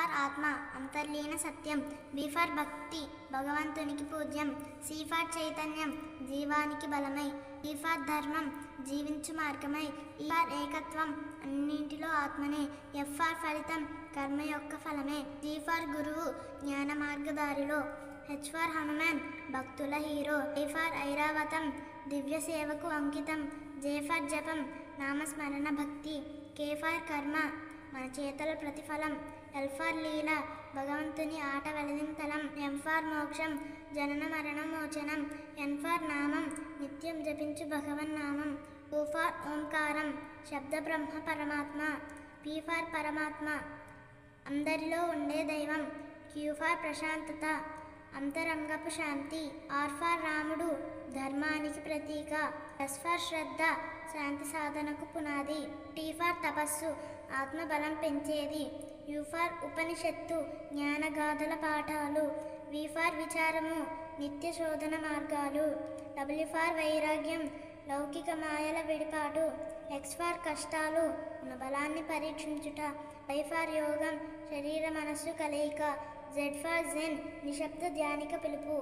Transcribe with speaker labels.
Speaker 1: For ఆత్మ అంతర్లీన సత్యం. B for భక్తి భగవంతునికి పూజ్యం. సి ఫర్ చైతన్యం జీవానికి బలమై. ఈ ఫర్ ధర్మం జీవించు మార్గమై. ఈ ఫర్ ఏకత్వం అన్నింటిలో ఆత్మనే. ఎఫ్ ఫర్ ఫలితం కర్మ యొక్క ఫలమే. జీ ఫర్ గురువు జ్ఞాన మార్గదారిలో. హెచ్ ఫర్ హనుమాన్ భక్తుల హీరో. ఐ ఫర్ ఐరావతం దివ్య సేవకు అంకితం. జే ఫర్ జపం నామస్మరణ భక్తి. కే ఫర్ కర్మ మన చేతల ప్రతిఫలం. ఎల్ ఫర్ లీల భగవంతుని ఆట వెలదింతలం. ఎం ఫర్ మోక్షం జనన మరణ మోచనం. ఎన్ ఫర్ నామం నిత్యం జపించు భగవన్నామం. ఓ ఫర్ ఓంకారం శబ్ద బ్రహ్మ పరమాత్మ. పి ఫర్ పరమాత్మ అందరిలో ఉండే దైవం. క్యూ ఫర్ ప్రశాంతత అంతరంగపు శాంతి. ఆర్ ఫర్ రాముడు ధర్మానికి ప్రతీక. ఎస్ ఫర్ శ్రద్ధ శాంతి సాధనకు పునాది. టీ ఫర్ తపస్సు ఆత్మబలం పెంచేది. యు ఫర్ ఉపనిషత్తు జ్ఞానగాథల పాఠాలు. వి ఫర్ విచారము నిత్య శోధన మార్గాలు. డబ్ల్యూ ఫర్ వైరాగ్యం లౌకిక మాయల విడిపాటు. ఎక్స్ ఫర్ కష్టాలు మన బలాన్ని పరీక్షించుట. వై ఫర్ యోగం శరీర మనస్సు కలయిక. జెడ్ ఫర్ జెన్ నిశ్శబ్ద ధ్యానిక పిలుపు.